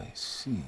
I see.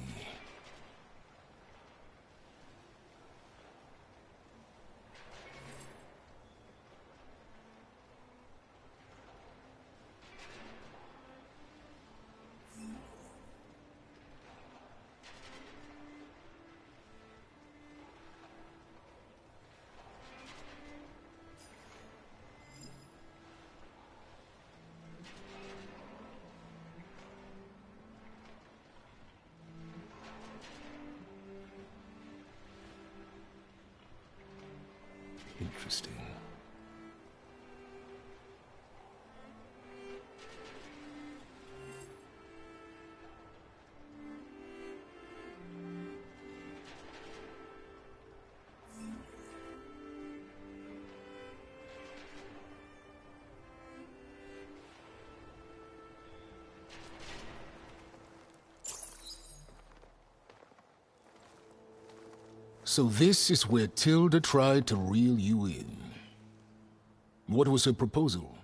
Interesting. So this is where Tilda tried to reel you in. What was her proposal?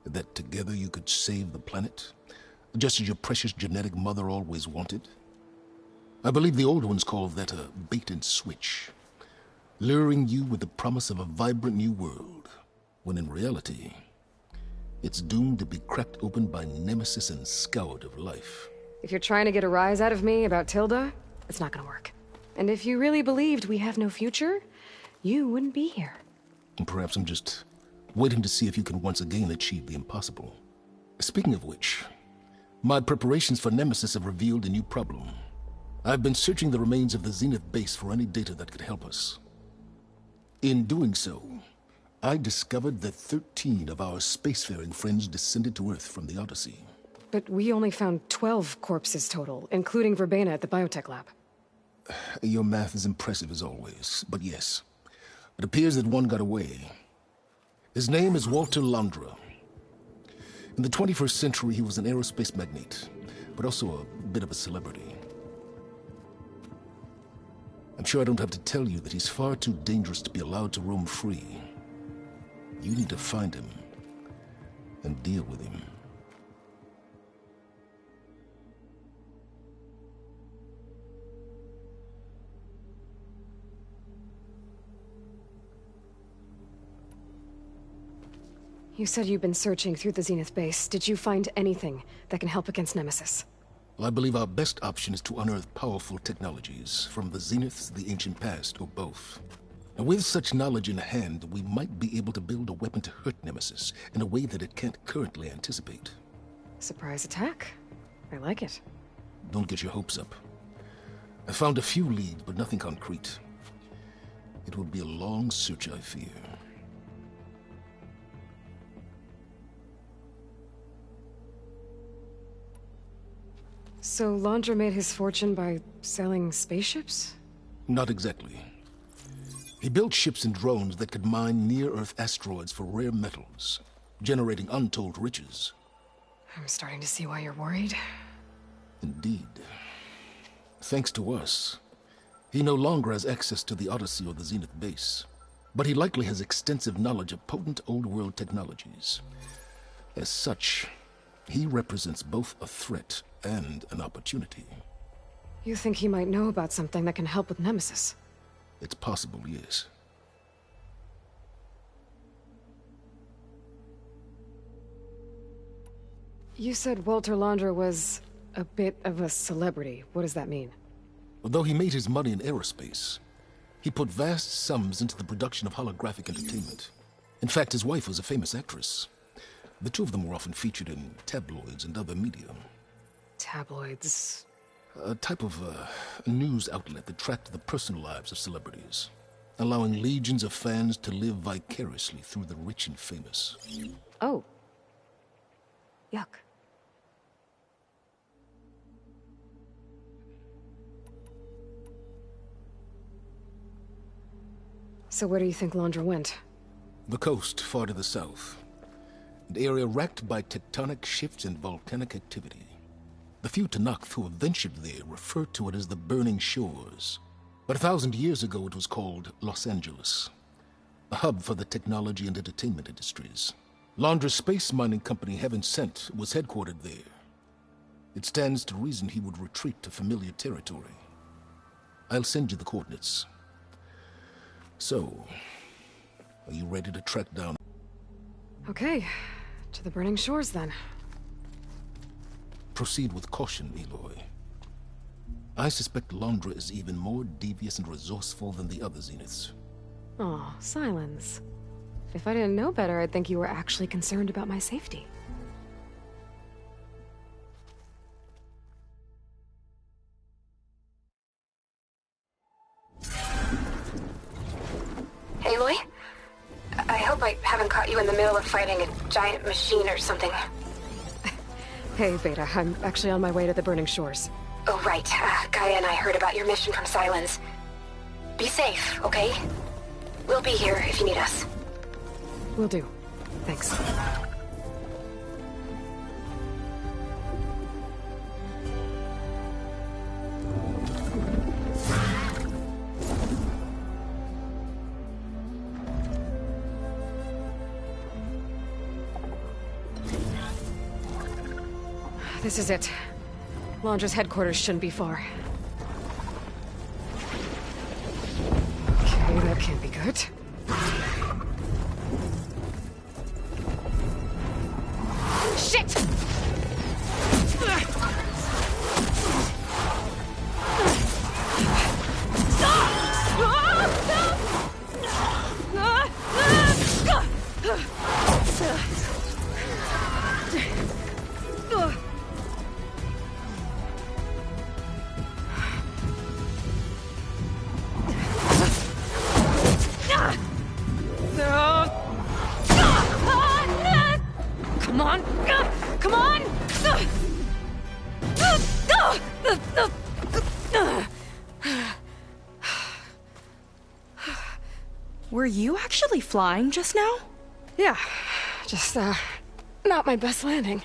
That together you could save the planet? Just as your precious genetic mother always wanted? I believe the old ones call that a bait and switch. Luring you with the promise of a vibrant new world, when in reality, it's doomed to be cracked open by Nemesis and scoured of life. If you're trying to get a rise out of me about Tilda, it's not gonna work. And if you really believed we have no future, you wouldn't be here. And perhaps I'm just waiting to see if you can once again achieve the impossible. Speaking of which, my preparations for Nemesis have revealed a new problem. I've been searching the remains of the Zenith base for any data that could help us. In doing so, I discovered that 13 of our spacefaring friends descended to Earth from the Odyssey. But we only found 12 corpses total, including Verbena at the biotech lab. Your math is impressive as always, but yes. It appears that one got away. His name is Walter Londra. In the 21st century, he was an aerospace magnate, but also a bit of a celebrity. I'm sure I don't have to tell you that he's far too dangerous to be allowed to roam free. You need to find him and deal with him. You said you've been searching through the Zenith base. Did you find anything that can help against Nemesis? Well, I believe our best option is to unearth powerful technologies from the Zeniths, the ancient past, or both. And with such knowledge in hand, we might be able to build a weapon to hurt Nemesis in a way that it can't currently anticipate. Surprise attack. I like it. Don't get your hopes up. I found a few leads, but nothing concrete. It will be a long search, I fear. So Londra made his fortune by selling spaceships? Not exactly. He built ships and drones that could mine near-Earth asteroids for rare metals, generating untold riches. I'm starting to see why you're worried. Indeed. Thanks to us, he no longer has access to the Odyssey or the Zenith base, but he likely has extensive knowledge of potent old-world technologies. As such, he represents both a threat and an opportunity. You think he might know about something that can help with Nemesis? It's possible, yes. You said Walter Londra was a bit of a celebrity. What does that mean? Although he made his money in aerospace, he put vast sums into the production of holographic entertainment. In fact, his wife was a famous actress. The two of them were often featured in tabloids and other media. Tabloids? A type of news outlet that tracked the personal lives of celebrities, allowing legions of fans to live vicariously through the rich and famous. Oh. Yuck. So where do you think Londra went? The coast, far to the south. An area racked by tectonic shifts and volcanic activity. The few Tenakth who have ventured there refer to it as the Burning Shores. But 1,000 years ago it was called Los Angeles, a hub for the technology and entertainment industries. Londra's space mining company, Heaven Sent, was headquartered there. It stands to reason he would retreat to familiar territory. I'll send you the coordinates. So, are you ready to track down? Okay, to the Burning Shores then. Proceed with caution, Aloy. I suspect Londra is even more devious and resourceful than the other Zeniths. Aw, Silence. If I didn't know better, I'd think you were actually concerned about my safety. Aloy? I hope I haven't caught you in the middle of fighting a giant machine or something. Hey, Beta, I'm actually on my way to the Burning Shores. Oh, right. Gaia and I heard about your mission from Silence. Be safe, okay? We'll be here if you need us. Will do. Thanks. This is it. Londra's headquarters shouldn't be far. Okay, that can't be good. Shit! Come on! Come on! Were you actually flying just now? Yeah, just, not my best landing.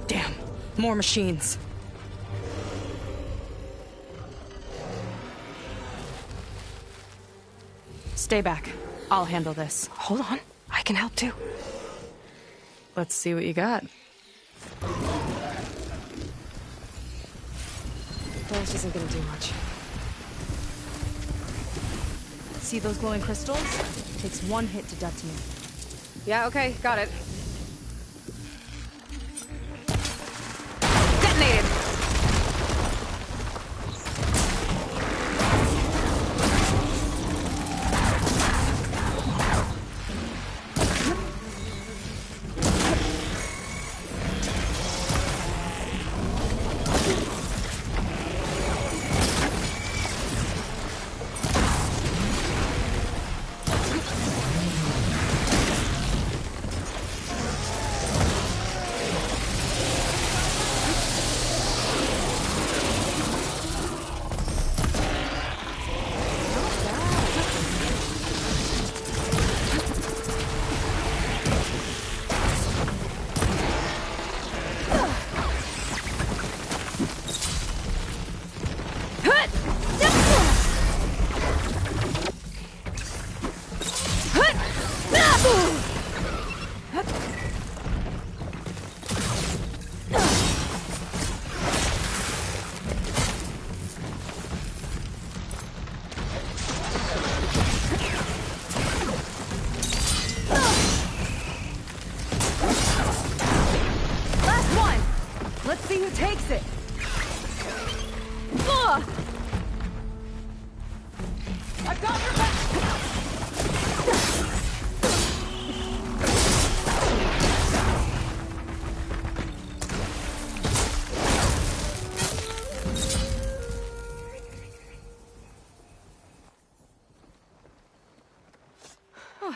Damn, more machines. Stay back. I'll handle this. Hold on, I can help too. Let's see what you got. Flash isn't gonna do much. See those glowing crystals? Takes one hit to detonate. Yeah, okay, got it. Detonated!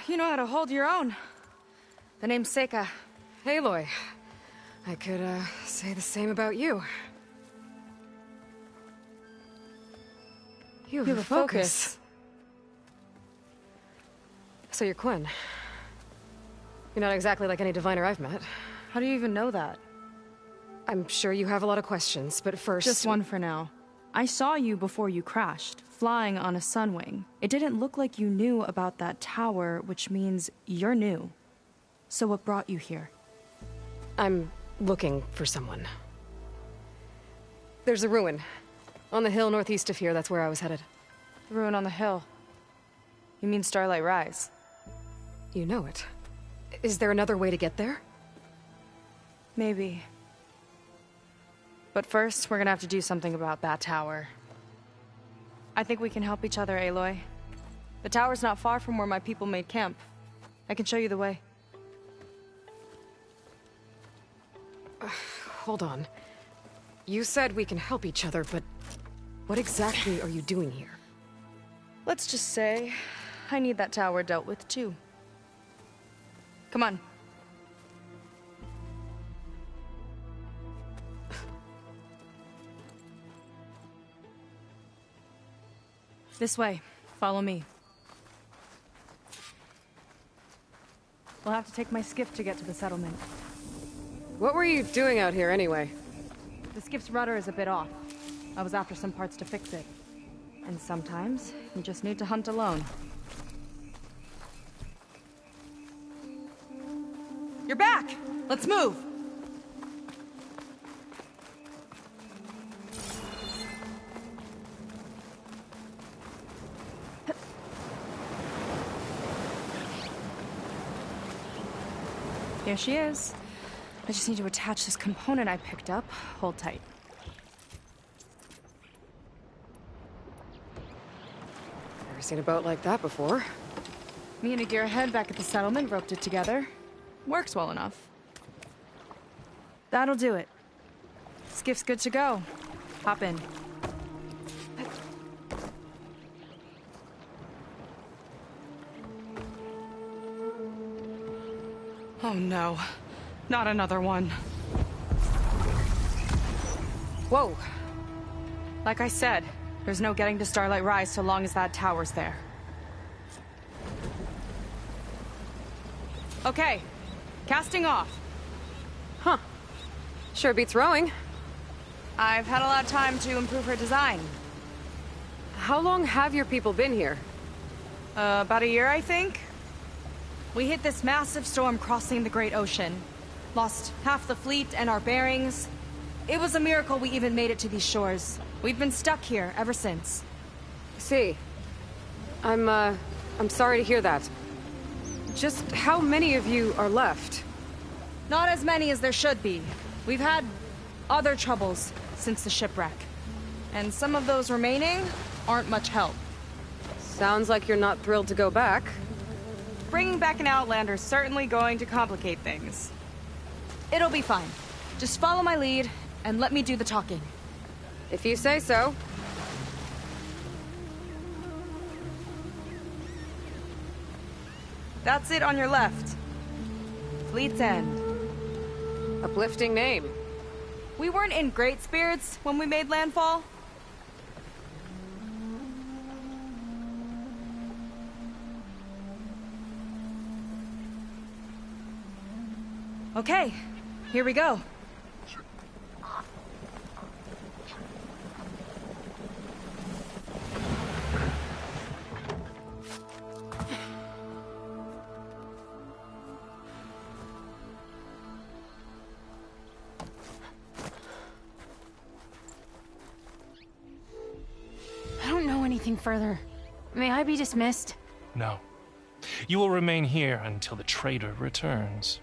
You know how to hold your own. The name's Seika. Aloy. I could, say the same about you. You have a focus. So you're Quinn. You're not exactly like any diviner I've met. How do you even know that? I'm sure you have a lot of questions, but first... Just one for now. I saw you before you crashed, flying on a sunwing. It didn't look like you knew about that tower, which means you're new. So what brought you here? I'm looking for someone. There's a ruin. On the hill northeast of here, that's where I was headed. The ruin on the hill. You mean Starlight Rise? You know it. Is there another way to get there? Maybe. But first, we're gonna have to do something about that tower. I think we can help each other, Aloy. The tower's not far from where my people made camp. I can show you the way. Hold on. You said we can help each other, but what exactly are you doing here? Let's just say, I need that tower dealt with too. Come on. This way. Follow me. We'll have to take my skiff to get to the settlement. What were you doing out here anyway? The skiff's rudder is a bit off. I was after some parts to fix it. And sometimes, you just need to hunt alone. You're back! Let's move! Here she is. I just need to attach this component I picked up. Hold tight. Never seen a boat like that before. Me and a gearhead back at the settlement roped it together. Works well enough. That'll do it. Skiff's good to go. Hop in. Oh no. Not another one. Whoa. Like I said, there's no getting to Starlight Rise so long as that tower's there. Okay. Casting off. Huh. Sure beats rowing. I've had a lot of time to improve her design. How long have your people been here? About a year, I think. We hit this massive storm crossing the Great Ocean. Lost half the fleet and our bearings. It was a miracle we even made it to these shores. We've been stuck here ever since. See. I'm sorry to hear that. Just how many of you are left? Not as many as there should be. We've had other troubles since the shipwreck. And some of those remaining aren't much help. Sounds like you're not thrilled to go back. Bringing back an Outlander's certainly going to complicate things. It'll be fine. Just follow my lead and let me do the talking. If you say so. That's it on your left. Fleet's End. Uplifting name. We weren't in great spirits when we made landfall. Okay, here we go. I don't know anything further. May I be dismissed? No. You will remain here until the trader returns.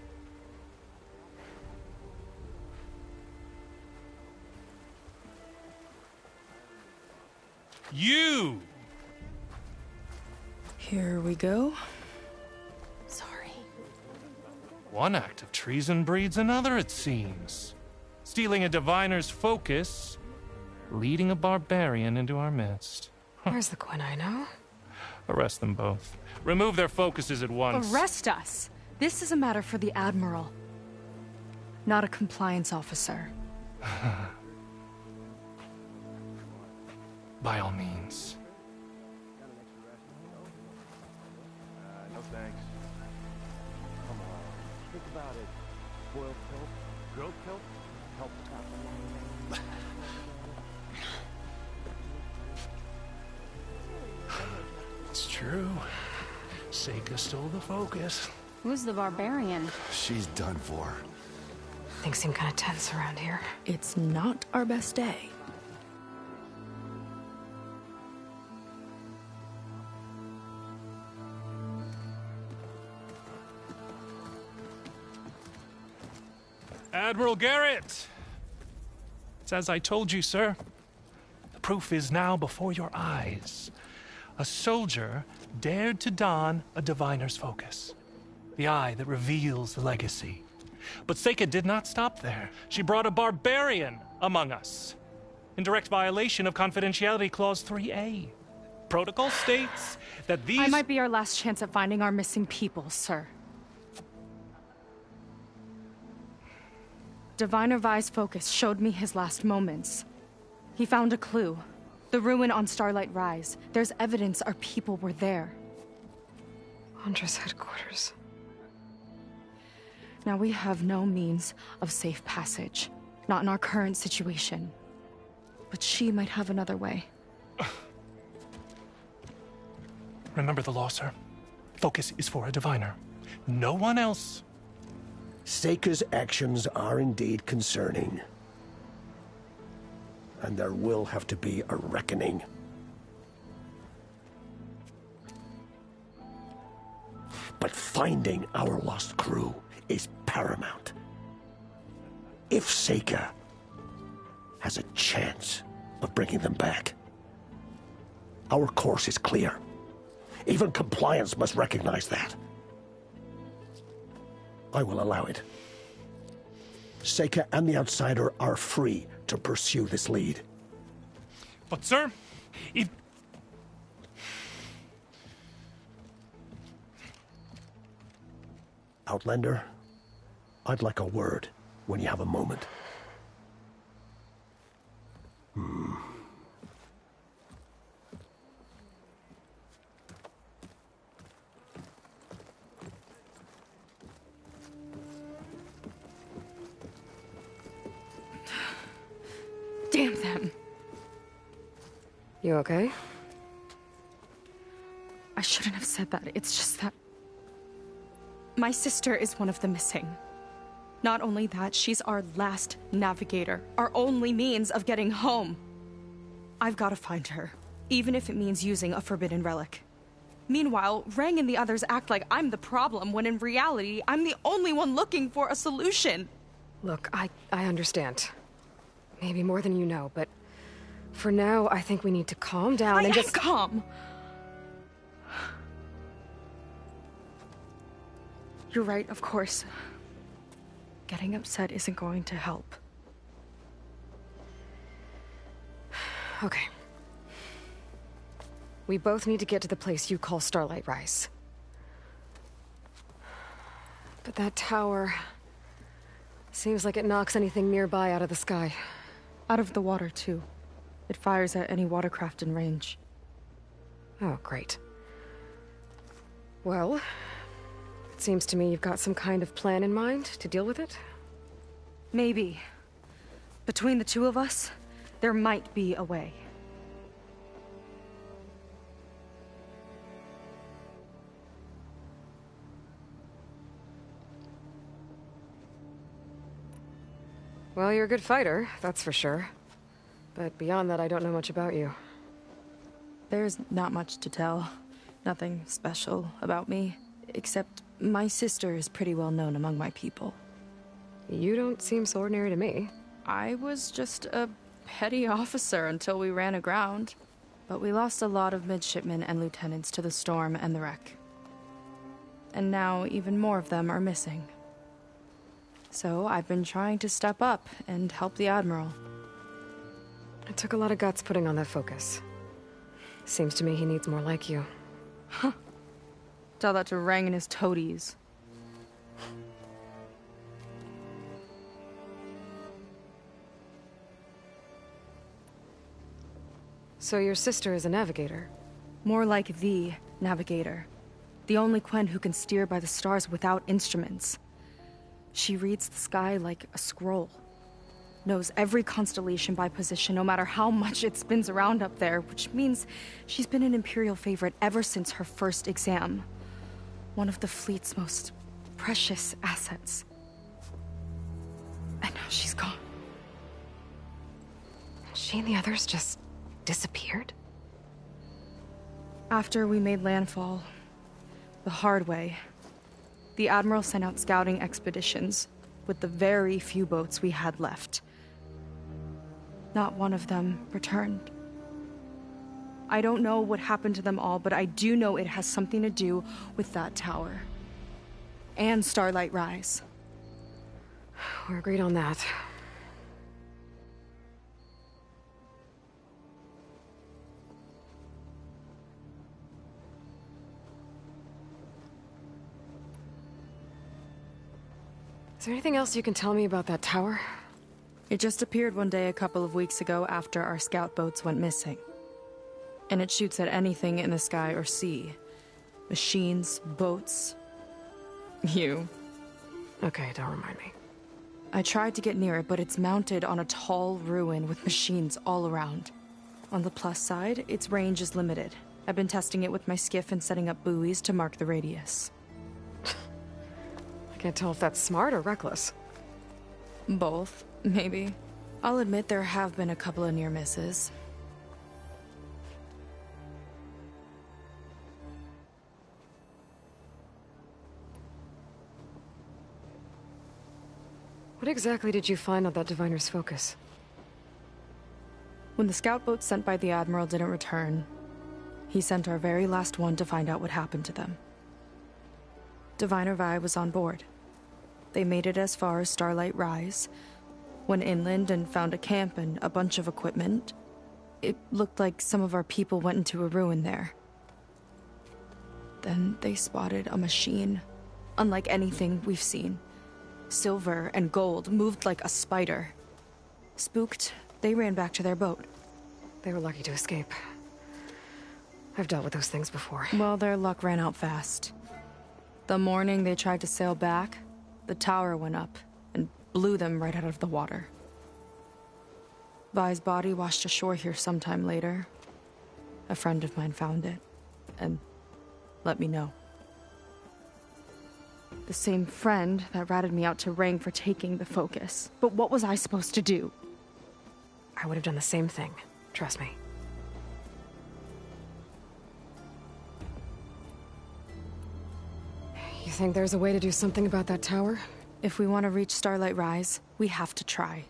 You! Here we go. Sorry. One act of treason breeds another, it seems. Stealing a diviner's focus, leading a barbarian into our midst. Where's the Quinn I know? Arrest them both. Remove their focuses at once. Arrest us! This is a matter for the Admiral, not a compliance officer. By all means. No thanks. Come on, think about it. Spoiled pill, grilled pill, help the It's true. Seika stole the focus. Who's the barbarian? She's done for. Things seem kind of tense around here. It's not our best day. Admiral Garrett! It's as I told you, sir. The proof is now before your eyes. A soldier dared to don a diviner's focus, the eye that reveals the legacy. But Seika did not stop there. She brought a barbarian among us, in direct violation of Confidentiality Clause 3A. Protocol states that these— I might be our last chance at finding our missing people, sir. Diviner Vi's focus showed me his last moments. He found a clue. The ruin on Starlight Rise. There's evidence our people were there. Huntress headquarters. Now we have no means of safe passage. Not in our current situation. But she might have another way. Remember the law, sir. Focus is for a diviner. No one else. Seika's actions are indeed concerning. And there will have to be a reckoning. But finding our lost crew is paramount. If Seika has a chance of bringing them back, our course is clear. Even compliance must recognize that. I will allow it. Seika and the Outsider are free to pursue this lead. But, sir, if... Outlander, I'd like a word when you have a moment. Damn them. You okay? I shouldn't have said that. It's just that... my sister is one of the missing. Not only that, she's our last navigator. Our only means of getting home. I've got to find her. Even if it means using a forbidden relic. Meanwhile, Rang and the others act like I'm the problem, when in reality, I'm the only one looking for a solution. Look, I understand. Maybe more than you know, but for now, I think we need to calm down and just— calm! You're right, of course. Getting upset isn't going to help. Okay. We both need to get to the place you call Starlight Rise. But that tower... seems like it knocks anything nearby out of the sky. Out of the water, too. It fires at any watercraft in range. Oh, great. Well, it seems to me you've got some kind of plan in mind to deal with it. Maybe. Between the two of us, there might be a way. Well, you're a good fighter, that's for sure. But beyond that, I don't know much about you. There's not much to tell. Nothing special about me. Except my sister is pretty well known among my people. You don't seem so ordinary to me. I was just a petty officer until we ran aground. But we lost a lot of midshipmen and lieutenants to the storm and the wreck. And now even more of them are missing. So I've been trying to step up and help the Admiral. It took a lot of guts putting on that focus. Seems to me he needs more like you. Huh. Tell that to Rang and his toadies. So your sister is a navigator? More like the navigator. The only Quen who can steer by the stars without instruments. She reads the sky like a scroll. Knows every constellation by position, no matter how much it spins around up there, which means she's been an Imperial favorite ever since her first exam. One of the fleet's most precious assets. And now she's gone. She and the others just disappeared? After we made landfall, the hard way, the Admiral sent out scouting expeditions with the very few boats we had left. Not one of them returned. I don't know what happened to them all, but I do know it has something to do with that tower. And Starlight Rise. We're agreed on that. Is there anything else you can tell me about that tower? It just appeared one day a couple of weeks ago after our scout boats went missing. And it shoots at anything in the sky or sea. Machines, boats. You. Okay, don't remind me. I tried to get near it, but it's mounted on a tall ruin with machines all around. On the plus side, its range is limited. I've been testing it with my skiff and setting up buoys to mark the radius. I can't tell if that's smart or reckless. Both, maybe. I'll admit there have been a couple of near misses. What exactly did you find on that Diviner's Focus? When the scout boat sent by the Admiral didn't return, he sent our very last one to find out what happened to them. Diviner Vi was on board. They made it as far as Starlight Rise, went inland and found a camp and a bunch of equipment. It looked like some of our people went into a ruin there. Then they spotted a machine, unlike anything we've seen. Silver and gold, moved like a spider. Spooked, they ran back to their boat. They were lucky to escape. I've dealt with those things before. Well, their luck ran out fast. The morning they tried to sail back, the tower went up and blew them right out of the water. Vi's body washed ashore here sometime later. A friend of mine found it and let me know. The same friend that ratted me out to Rang for taking the Focus. But what was I supposed to do? I would have done the same thing. Trust me. You think there's a way to do something about that tower? If we want to reach Starlight Rise, we have to try.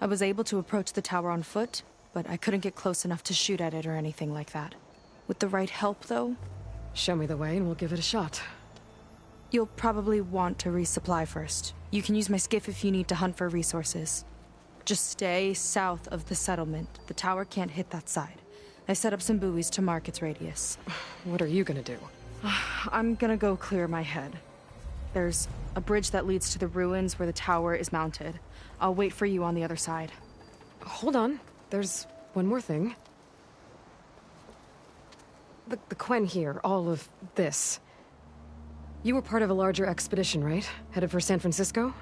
I was able to approach the tower on foot, but I couldn't get close enough to shoot at it or anything like that. With the right help, though... Show me the way and we'll give it a shot. You'll probably want to resupply first. You can use my skiff if you need to hunt for resources. Just stay south of the settlement. The tower can't hit that side. I set up some buoys to mark its radius. What are you gonna do? I'm gonna go clear my head. There's a bridge that leads to the ruins where the tower is mounted. I'll wait for you on the other side. Hold on. There's one more thing. The Quen here, all of this. You were part of a larger expedition, right? Headed for San Francisco?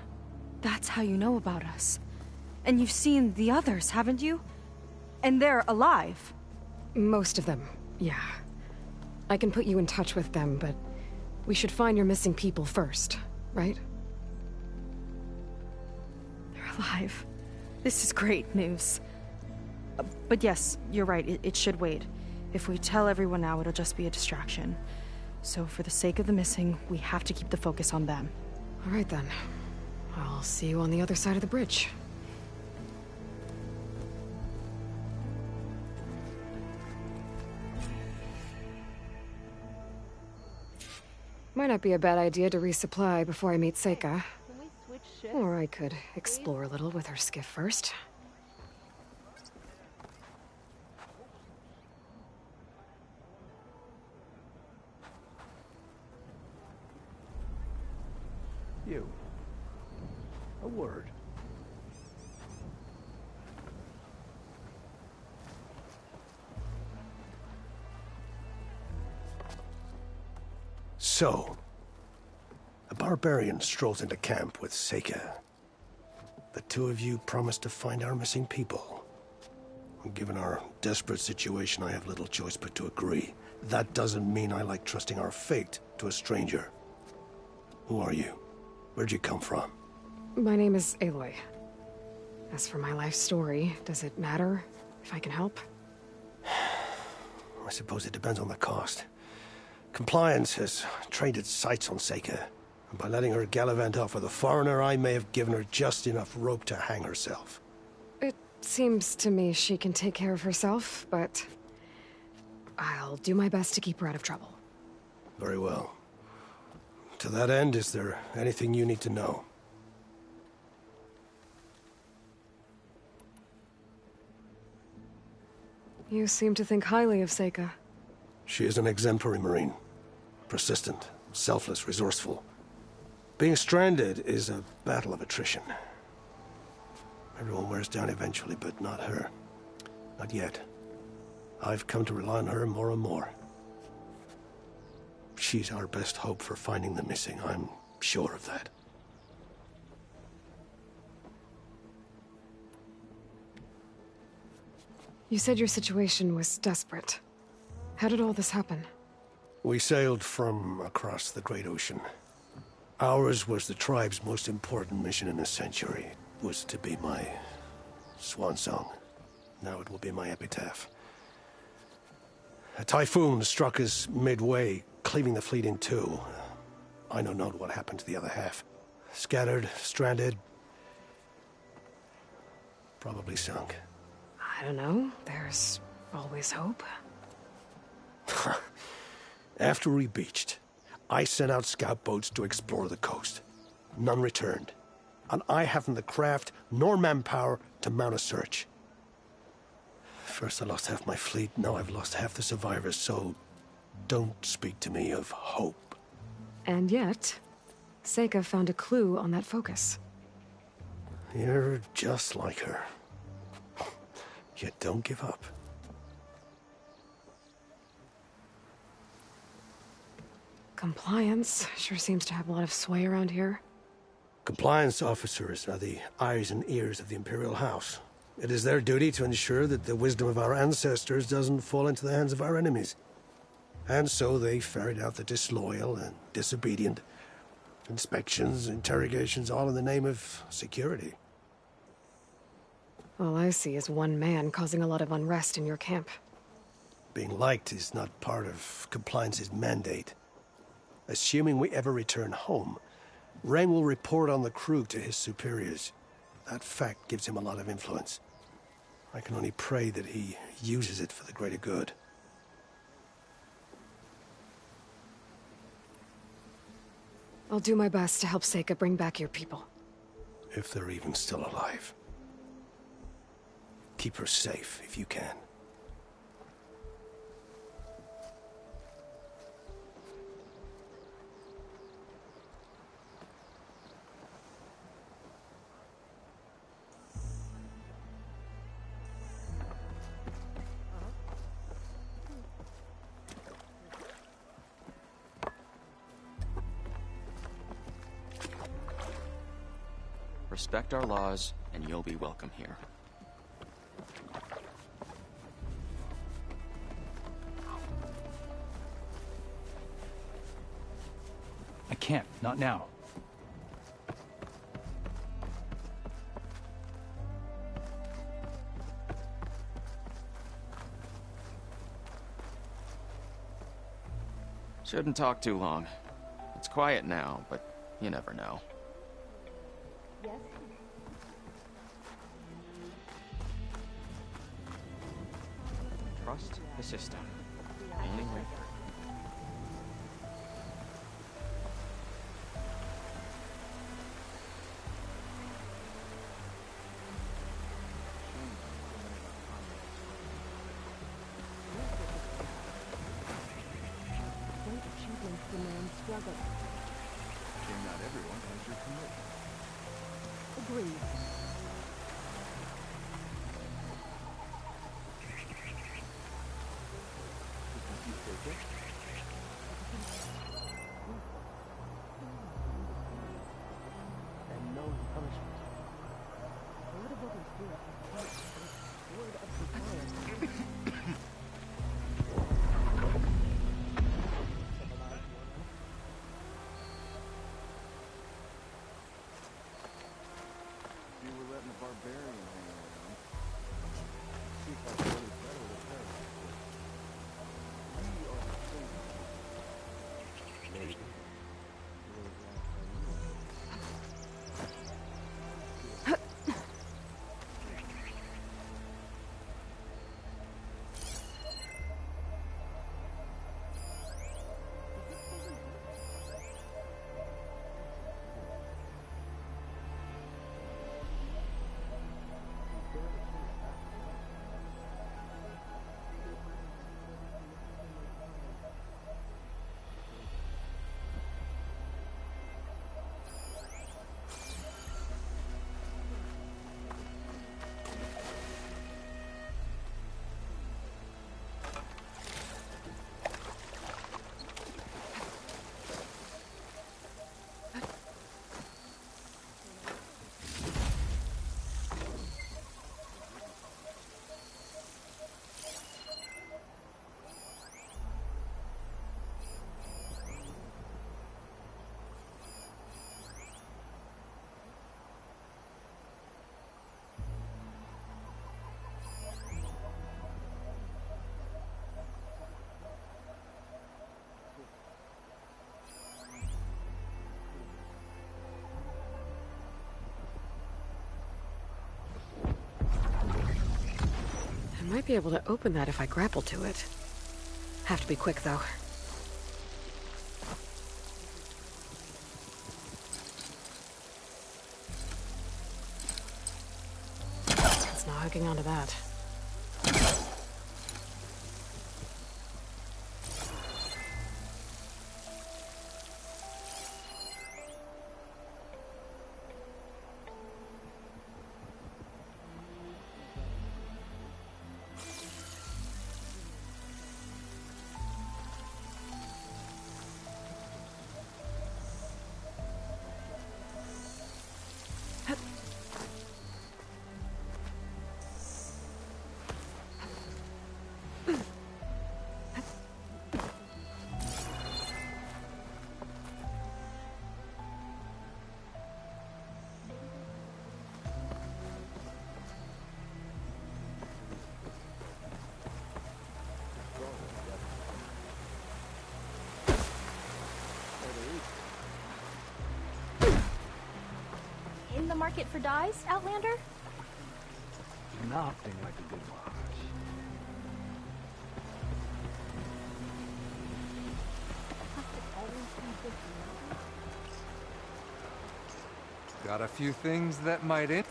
That's how you know about us. And you've seen the others, haven't you? And they're alive. Most of them, yeah. I can put you in touch with them, but we should find your missing people first, right? They're alive. This is great news. But yes, you're right, it should wait. If we tell everyone now, it'll just be a distraction. So for the sake of the missing, we have to keep the focus on them. All right then. I'll see you on the other side of the bridge. Might not be a bad idea to resupply before I meet Seika. Or I could explore a little with her skiff first. You. A word. So, a barbarian strolls into camp with Seika. The two of you promised to find our missing people. Given our desperate situation, I have little choice but to agree. That doesn't mean I like trusting our fate to a stranger. Who are you? Where'd you come from? My name is Aloy. As for my life story, does it matter if I can help? I suppose it depends on the cost. Compliance has trained its sights on Seika, and by letting her gallivant off with a foreigner, I may have given her just enough rope to hang herself. It seems to me she can take care of herself, but I'll do my best to keep her out of trouble. Very well. To that end, is there anything you need to know? You seem to think highly of Seika. She is an exemplary Marine. Persistent, selfless, resourceful. Being stranded is a battle of attrition. Everyone wears down eventually, but not her. Not yet. I've come to rely on her more and more. She's our best hope for finding the missing, I'm sure of that. You said your situation was desperate. How did all this happen? We sailed from across the Great Ocean. Ours was the tribe's most important mission in a century. It was to be my swan song. Now it will be my epitaph. A typhoon struck us midway, cleaving the fleet in two. I know not what happened to the other half. Scattered, stranded, probably sunk. I don't know. There's always hope. After we beached, I sent out scout boats to explore the coast. None returned. And I haven't the craft nor manpower to mount a search. First I lost half my fleet, now I've lost half the survivors, so don't speak to me of hope. And yet, Seika found a clue on that focus. You're just like her. Yet don't give up. Compliance sure seems to have a lot of sway around here. Compliance officers are the eyes and ears of the Imperial House. It is their duty to ensure that the wisdom of our ancestors doesn't fall into the hands of our enemies. And so they ferret out the disloyal and disobedient. Inspections, interrogations, all in the name of security. All I see is one man causing a lot of unrest in your camp. Being liked is not part of Compliance's mandate. Assuming we ever return home, Rain will report on the crew to his superiors. That fact gives him a lot of influence. I can only pray that he uses it for the greater good. I'll do my best to help Seika bring back your people. If they're even still alive. Keep her safe if you can. Respect our laws, and you'll be welcome here. I can't, not now. Shouldn't talk too long. It's quiet now, but you never know. Trust the system. Only way through. Not everyone has your commitment. Agreed. And no punishment. Might be able to open that if I grapple to it. Have to be quick, though. It's not hooking onto that. In the market for dyes, Outlander? Nothing like a good wash. Got a few things that might in.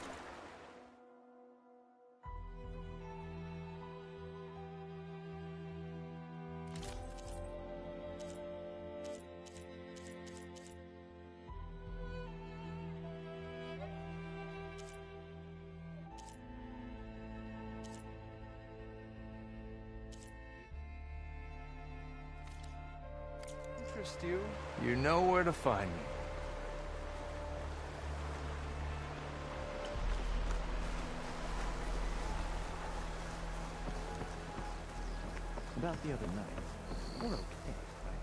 Interest you? You know where to find me. About the other night. We're okay, right?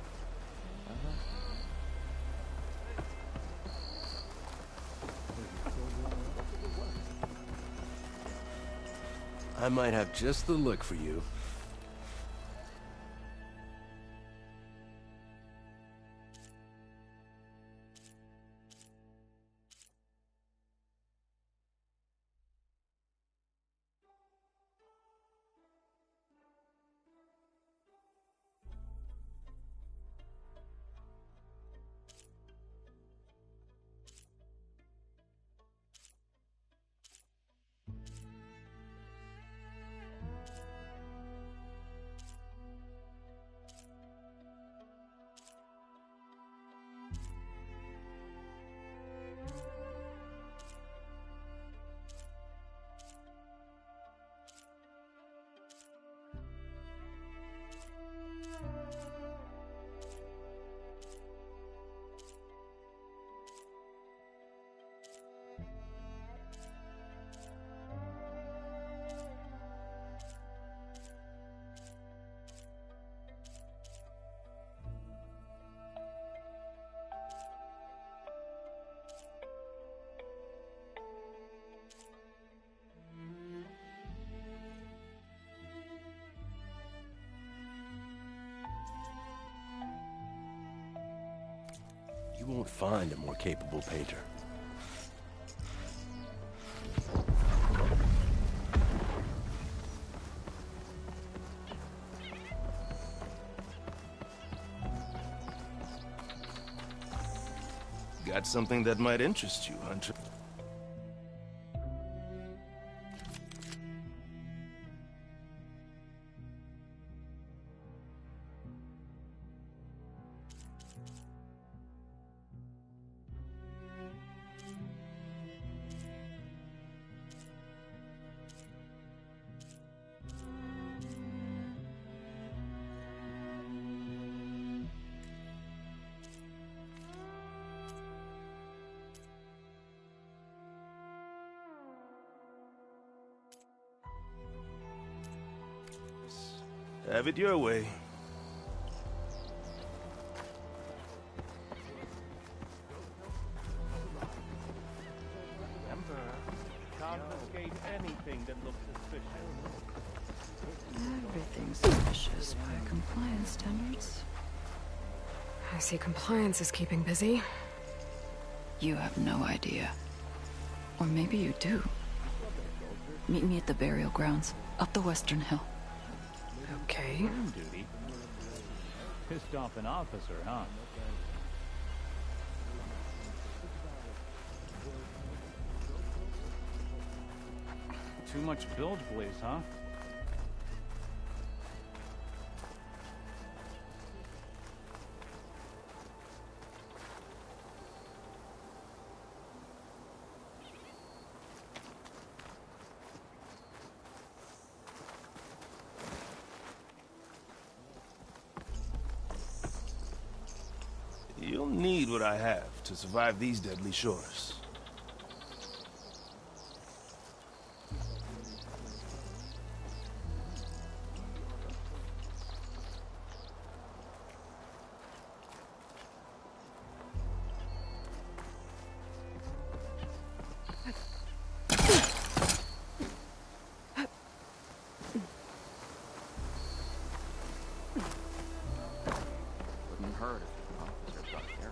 I might have just the look for you. You won't find a more capable painter. Got something that might interest you, Hunter. Have it your way. Emperor, confiscate anything that looks suspicious. Everything's suspicious by compliance standards. I see compliance is keeping busy. You have no idea. Or maybe you do. Meet me at the burial grounds, up the western hill. Okay. Room duty? Pissed off an officer, huh? Too much bilge blaze, huh? You'll need what I have to survive these deadly shores. Wouldn't hurt if an officer got there.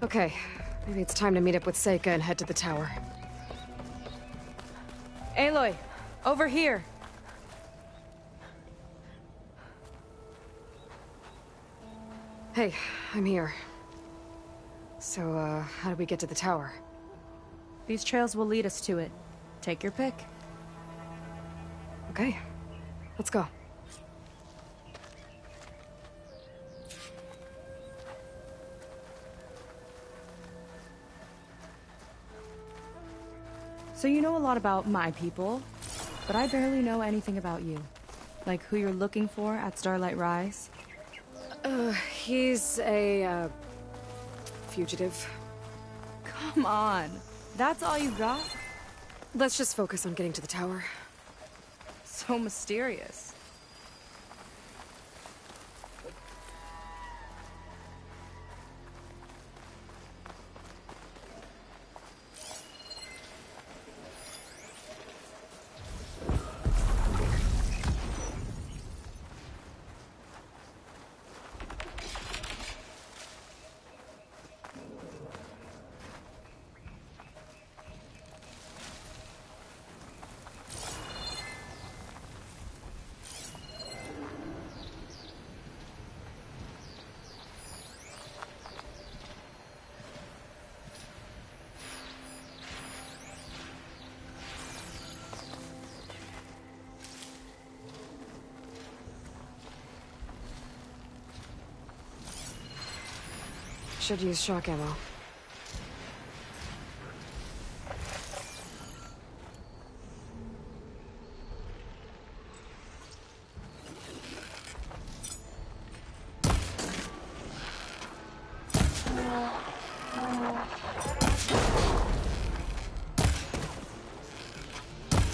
Okay, maybe it's time to meet up with Seika and head to the tower. Aloy, over here. Hey, I'm here. So, how do we get to the tower? These trails will lead us to it. Take your pick. Okay, let's go. So you know a lot about my people, but I barely know anything about you. Like who you're looking for at Starlight Rise? He's a, fugitive. Come on. That's all you got? Let's just focus on getting to the tower. So mysterious. Should use shock ammo.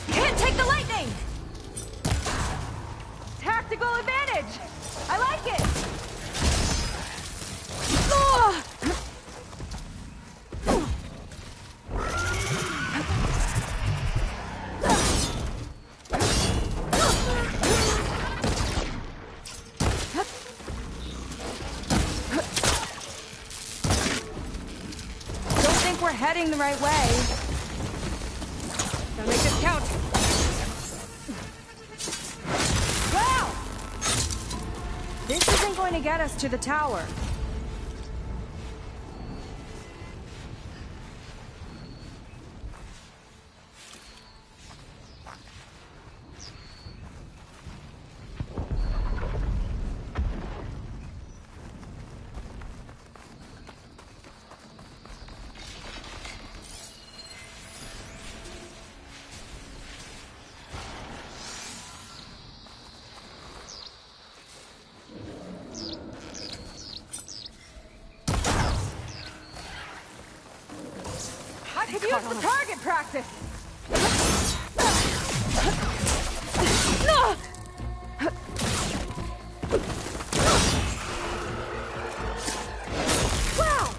Can't take the lightning! Tactical advantage! I like it! Ah! Don't think we're heading the right way. Gotta make this count. Wow! This isn't going to get us to the tower. Use the target practice! Wow!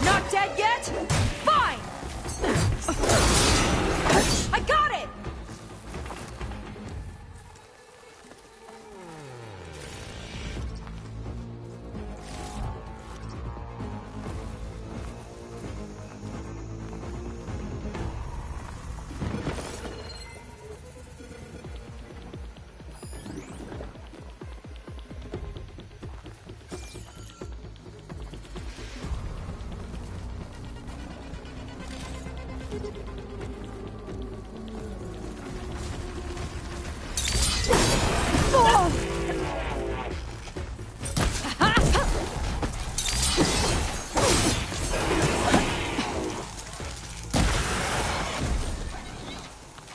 Not dead yet? Fine! I got it!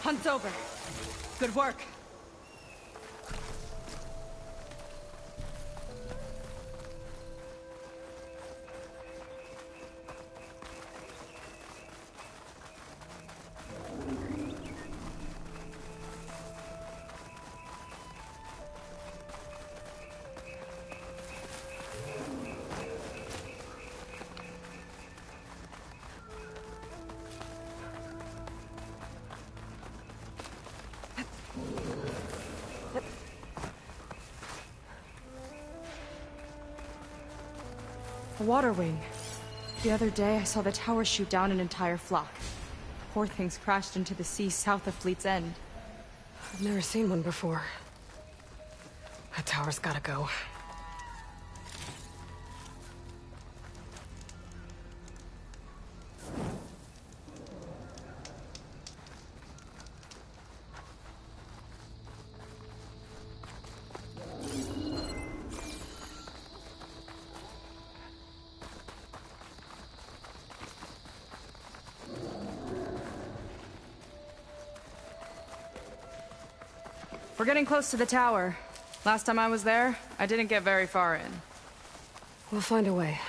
Hunt's over. Good work. The water wing. The other day, I saw the tower shoot down an entire flock. Poor things crashed into the sea south of Fleet's End. I've never seen one before. That tower's gotta go. We're getting close to the tower. Last time I was there, I didn't get very far in. We'll find a way.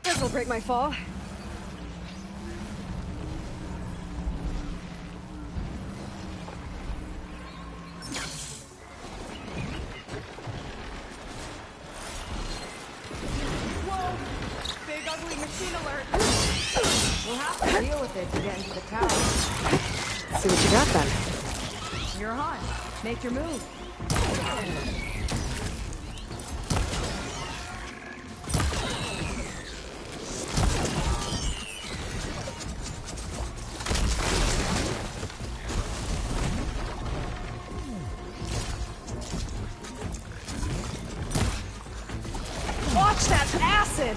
This'll break my fall. Whoa! Big ugly machine alert! We'll have to deal with it to get into the tower. See what you got then. You're on. Make your move. Watch that acid!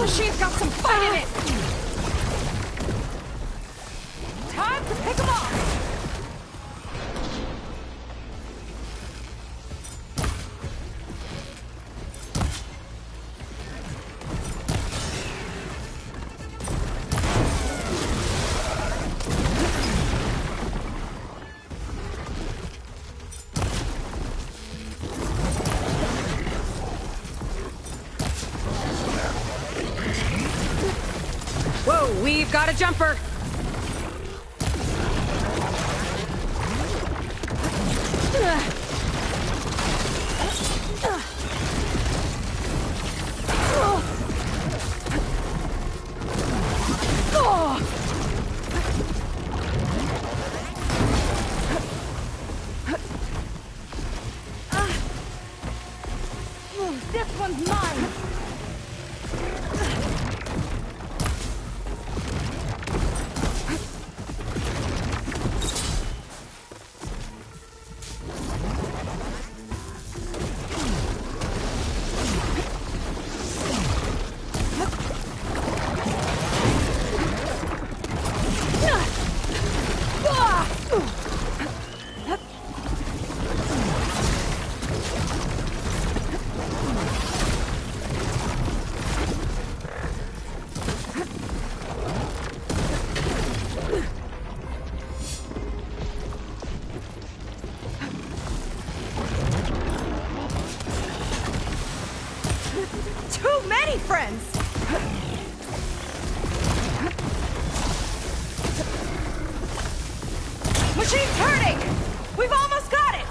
She's got some fight in it! Time to pick 'em off! jumper! This one's mine! Too many friends! Machine's turning! We've almost got it!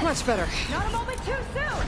Much better. Not a moment too soon!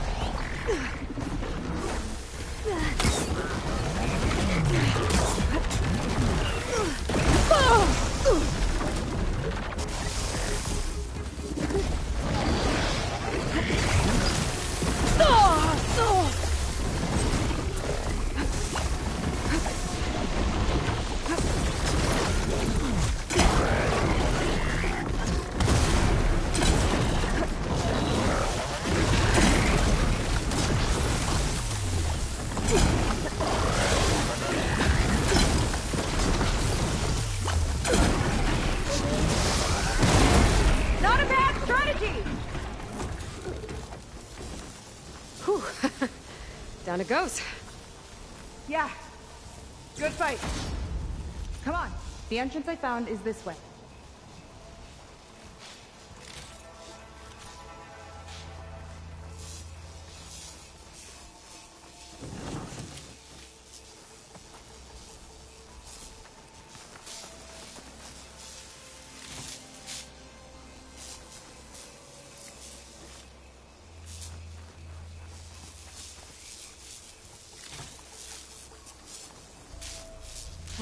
Not a bad strategy! Whew. Down it goes. Yeah. Good fight. Come on. The entrance I found is this way.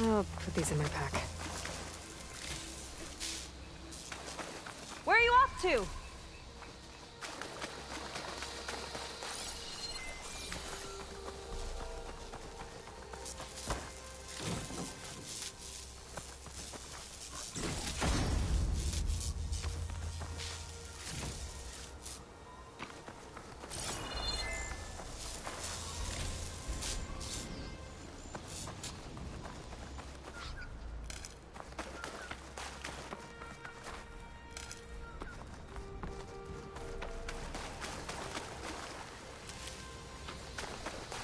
I'll put these in my pack. Where are you off to?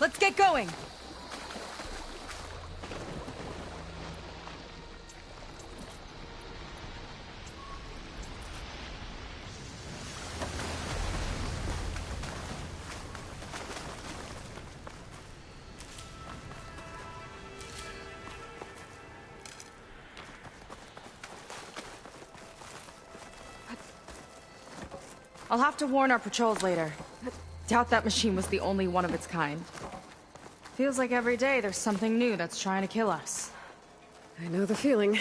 Let's get going! I'll have to warn our patrols later. Doubt that machine was the only one of its kind. Feels like every day there's something new that's trying to kill us. I know the feeling.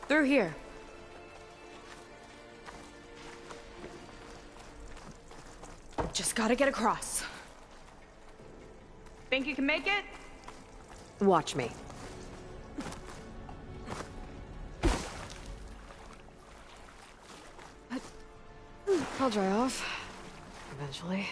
Through here. Just gotta get across. Think you can make it? Watch me. I'll dry off. Eventually.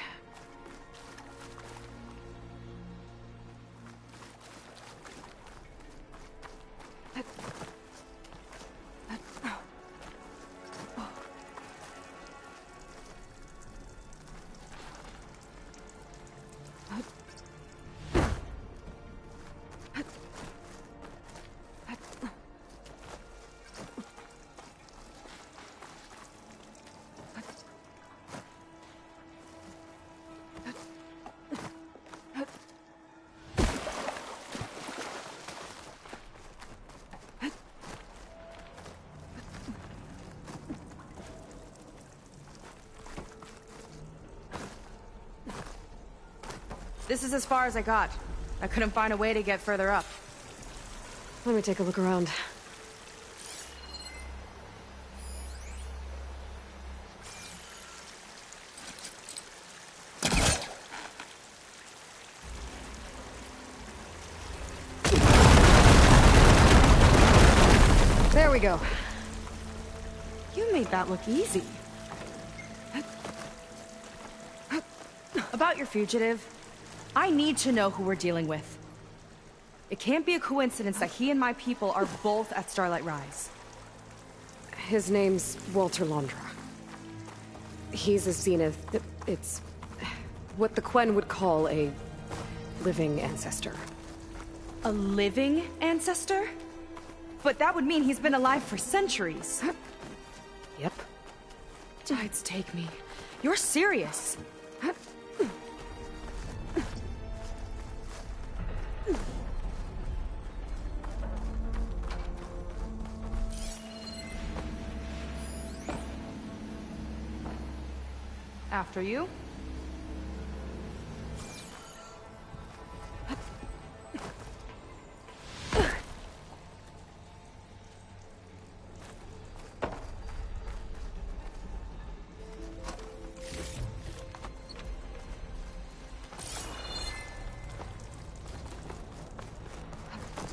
This is as far as I got. I couldn't find a way to get further up. Let me take a look around. There we go. You made that look easy. About your fugitive, I need to know who we're dealing with. It can't be a coincidence that he and my people are both at Starlight Rise. His name's Walter Londra. He's a Zenith. It's what the Quen would call a living ancestor. A living ancestor? But that would mean he's been alive for centuries. Yep. Tides take me. You're serious. After you.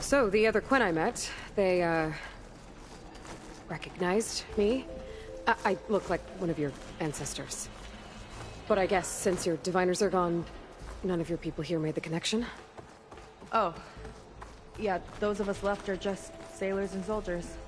So, the other Quen I met, they, recognized me. I look like one of your ancestors. But I guess since your diviners are gone, none of your people here made the connection? Oh. Yeah, those of us left are just sailors and soldiers.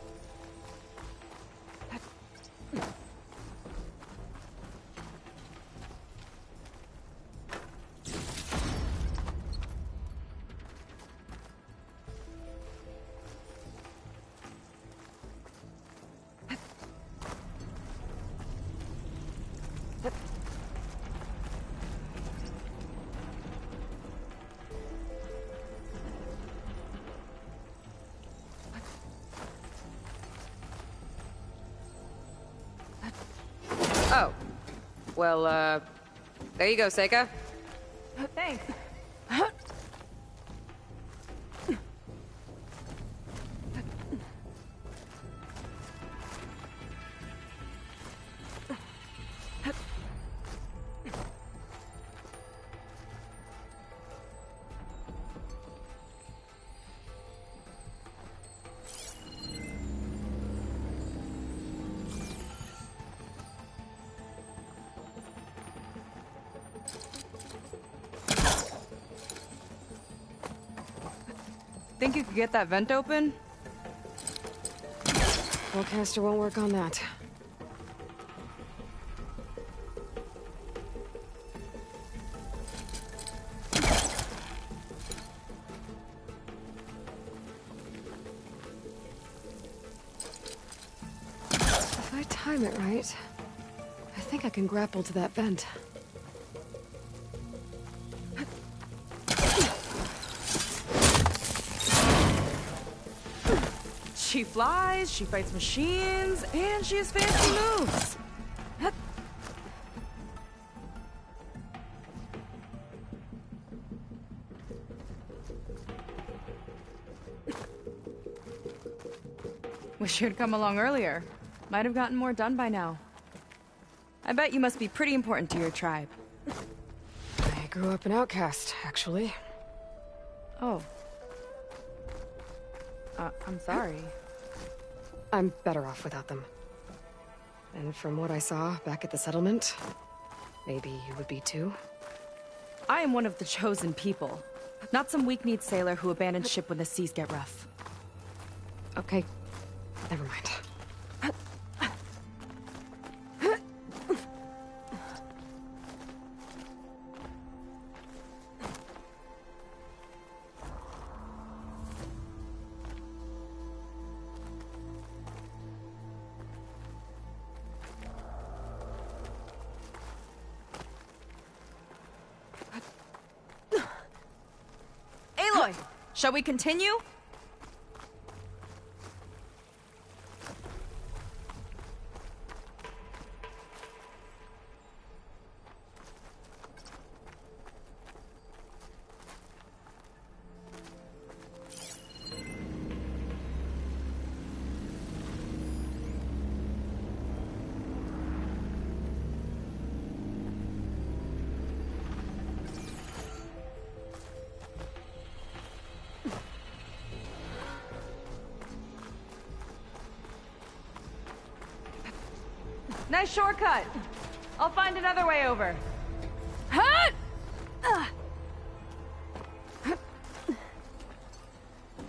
Oh. Well, there you go, Seika. Thanks. Think you could get that vent open? Bowcaster won't work on that. If I time it right, I think I can grapple to that vent. She flies, she fights machines, and she has fancy moves. Wish you'd come along earlier. Might have gotten more done by now. I bet you must be pretty important to your tribe. I grew up an outcast, actually. Oh. I'm sorry. I'm better off without them. And from what I saw back at the settlement, maybe you would be too? I am one of the chosen people. Not some weak-kneed sailor who abandons ship when the seas get rough. Okay, never mind. Aloy, shall we continue? Nice shortcut. I'll find another way over. Hut!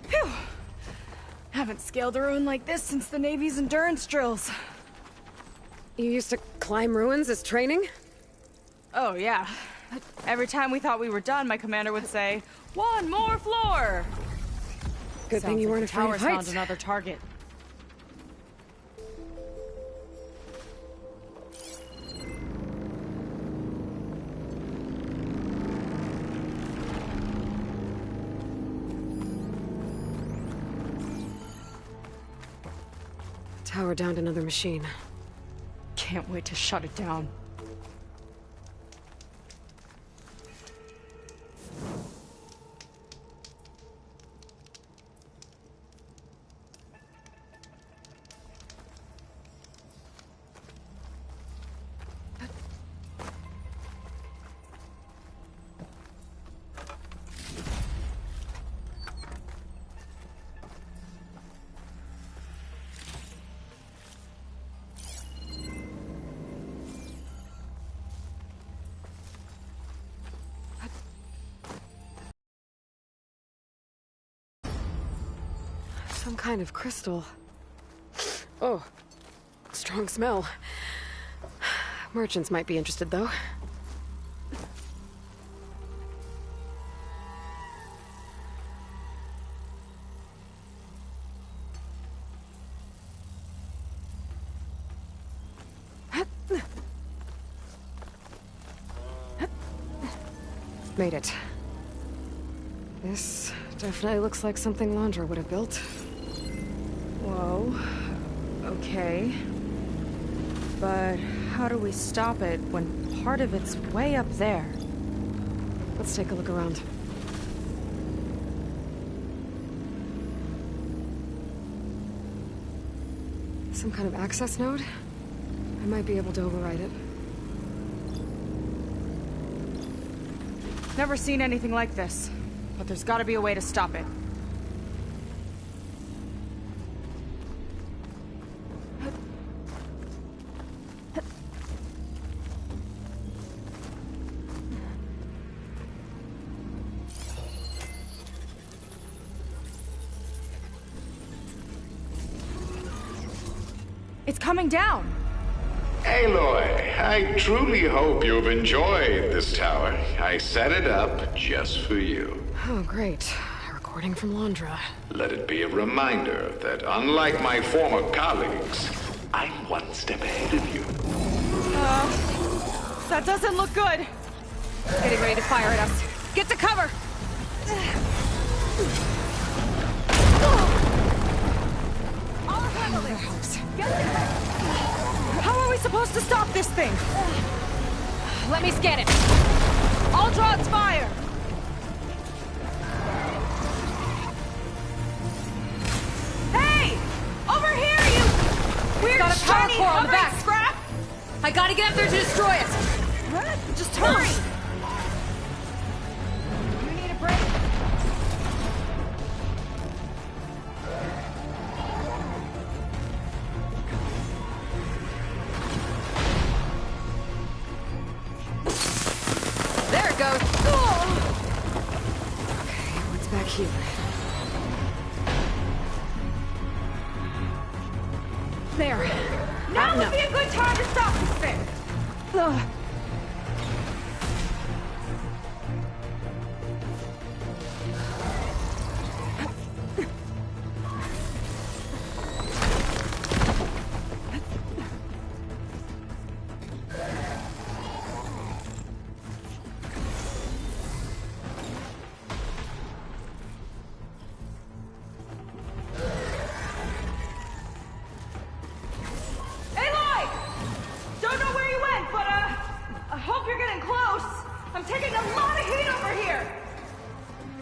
Phew. Haven't scaled a ruin like this since the Navy's endurance drills. You used to climb ruins as training? Oh, yeah. Every time we thought we were done, my commander would say, "One more floor!" Good thing you weren't afraid of Towers heights. found another target. Tower downed another machine. Can't wait to shut it down. Some kind of crystal. Oh, strong smell. Merchants might be interested, though. Made it. This definitely looks like something Londra would have built. Whoa. Okay. But how do we stop it when part of it's way up there? Let's take a look around. Some kind of access node? I might be able to override it. Never seen anything like this, but there's gotta be a way to stop it. It's coming down! Aloy, I truly hope you've enjoyed this tower. I set it up just for you. Oh, great. A recording from Londra. Let it be a reminder that unlike my former colleagues, I'm one step ahead of you. That doesn't look good. Getting ready to fire at us. Get to cover! I'll handle it. How are we supposed to stop this thing? Let me scan it. I'll draw its fire. Hey! Over here, you weird Got a power shiny core on the back. scrap! I gotta get up there to destroy it. Just hurry! You need a break? Phew. There. Now would be a good time to stop this thing! Ugh.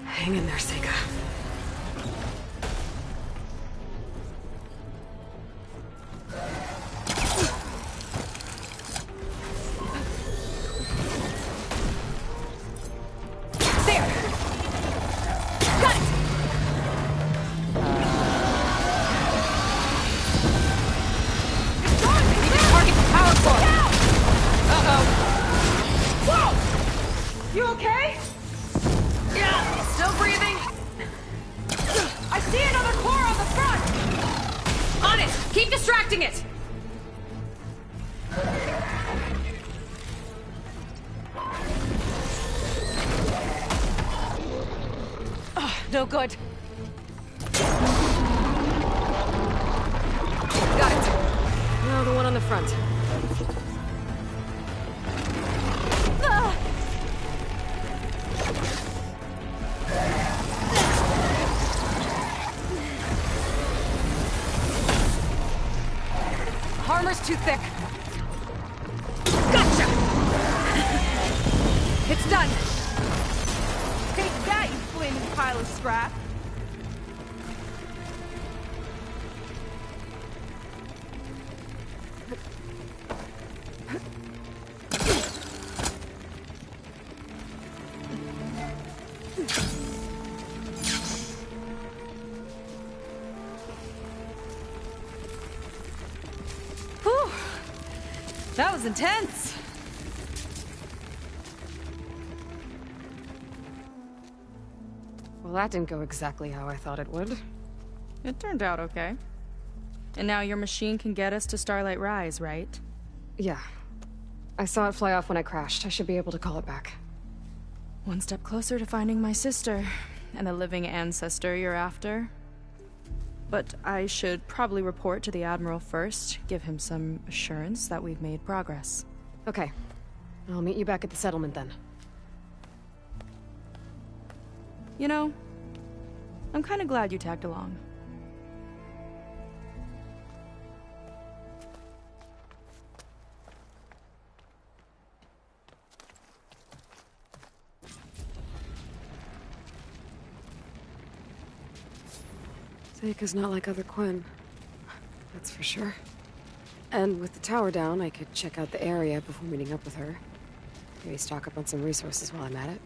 Hang in there, Seika. There! Got it! It's on! We need to target the power core! Uh-oh. Whoa! You okay? Yeah, still breathing. I see another core on the front! On it! Keep distracting it! Oh, no good. Got it. Now the one on the front. Armor's too thick. Gotcha! It's done. Take that, you flaming pile of scrap. Whew. That was intense. Well, that didn't go exactly how I thought it would. It turned out okay. And now your machine can get us to Starlight Rise, right? Yeah. I saw it fly off when I crashed. I should be able to call it back. One step closer to finding my sister, and the living ancestor you're after. But I should probably report to the Admiral first, give him some assurance that we've made progress. Okay. I'll meet you back at the settlement then. You know, I'm kind of glad you tagged along. Seika's not like other Quen. That's for sure. And with the tower down, I could check out the area before meeting up with her. Maybe stock up on some resources while I'm at it.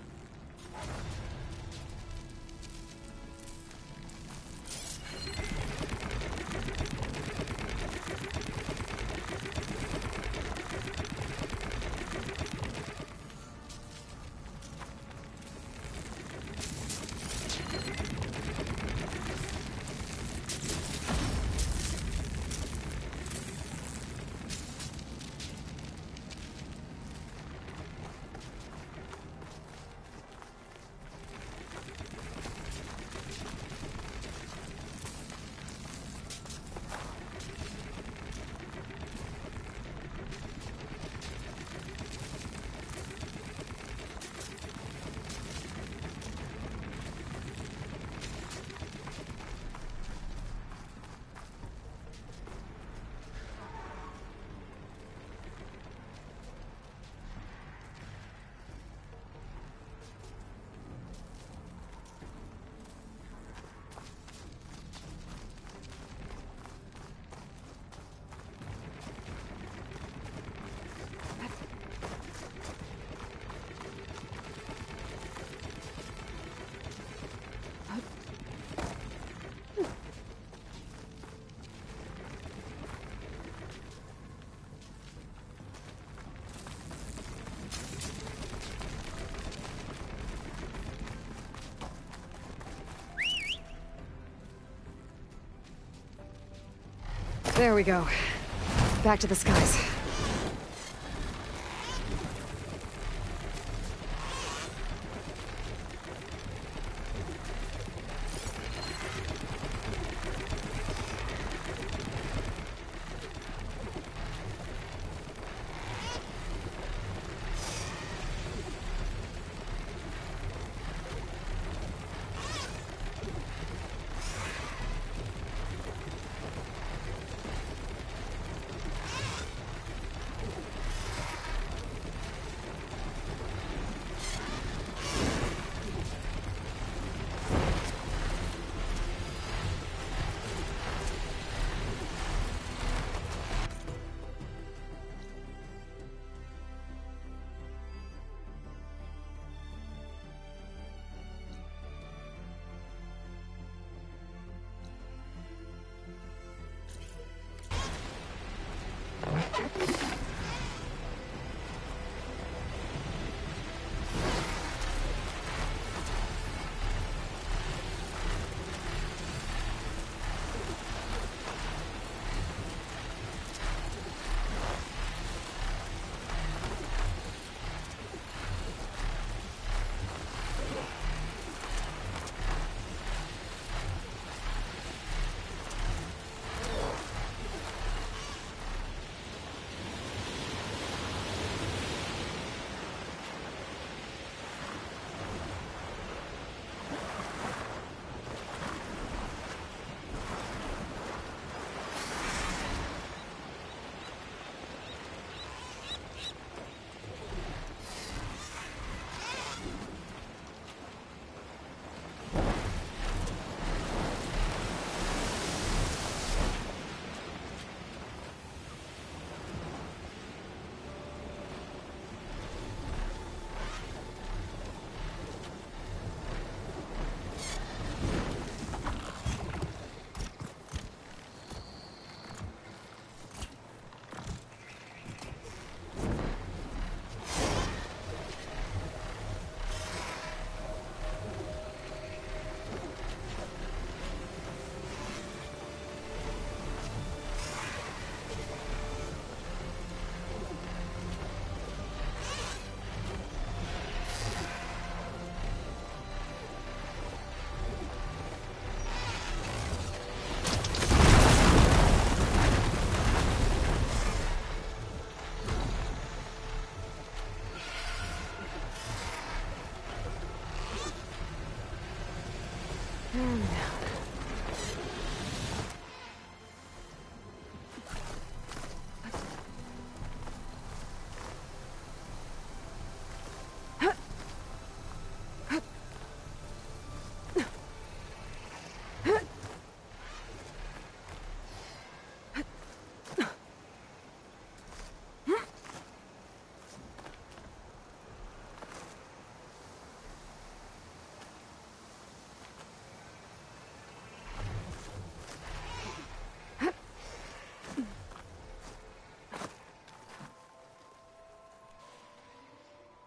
There we go. Back to the skies.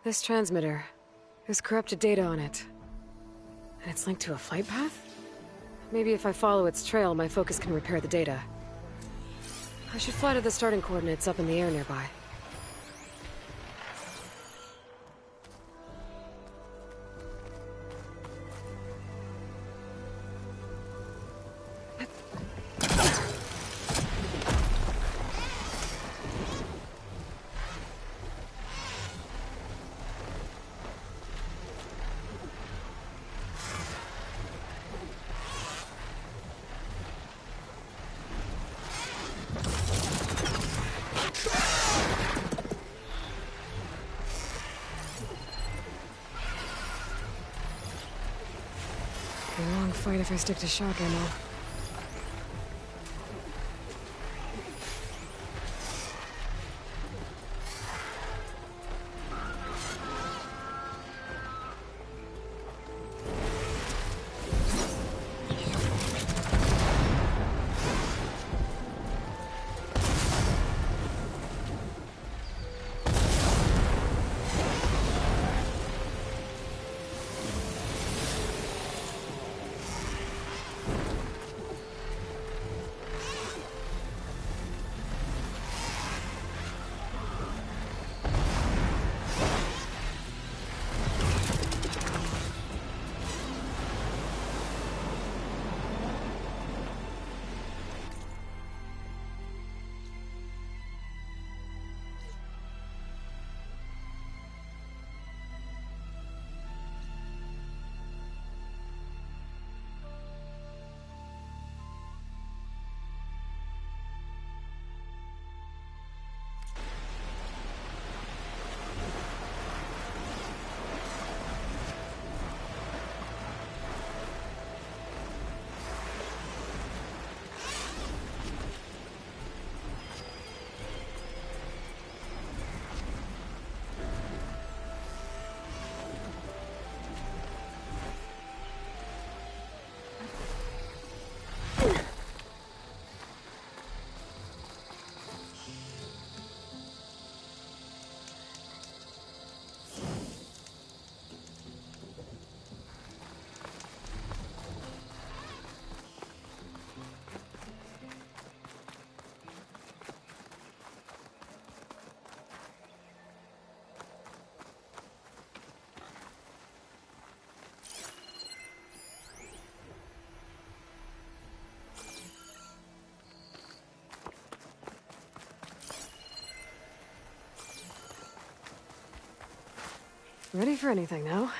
This transmitter, there's corrupted data on it. And it's linked to a flight path? Maybe if I follow its trail, my focus can repair the data. I should fly to the starting coordinates up in the air nearby. A long fight if I stick to shock ammo. Ready for anything now.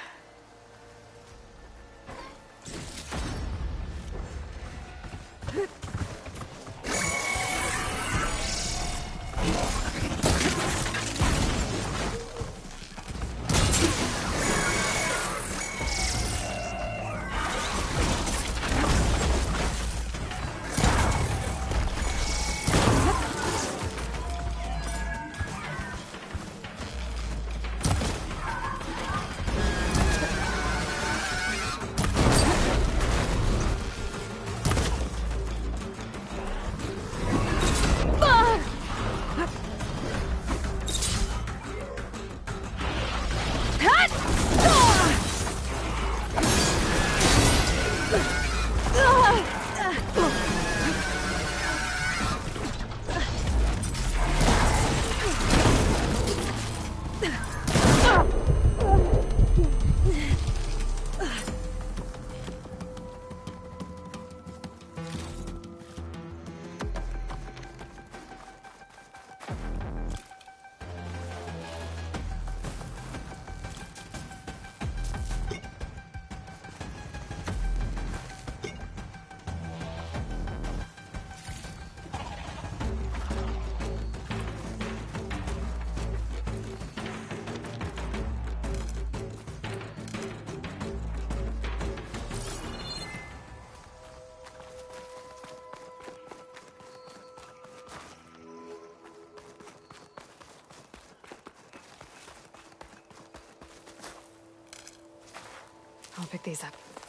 I'll pick these up.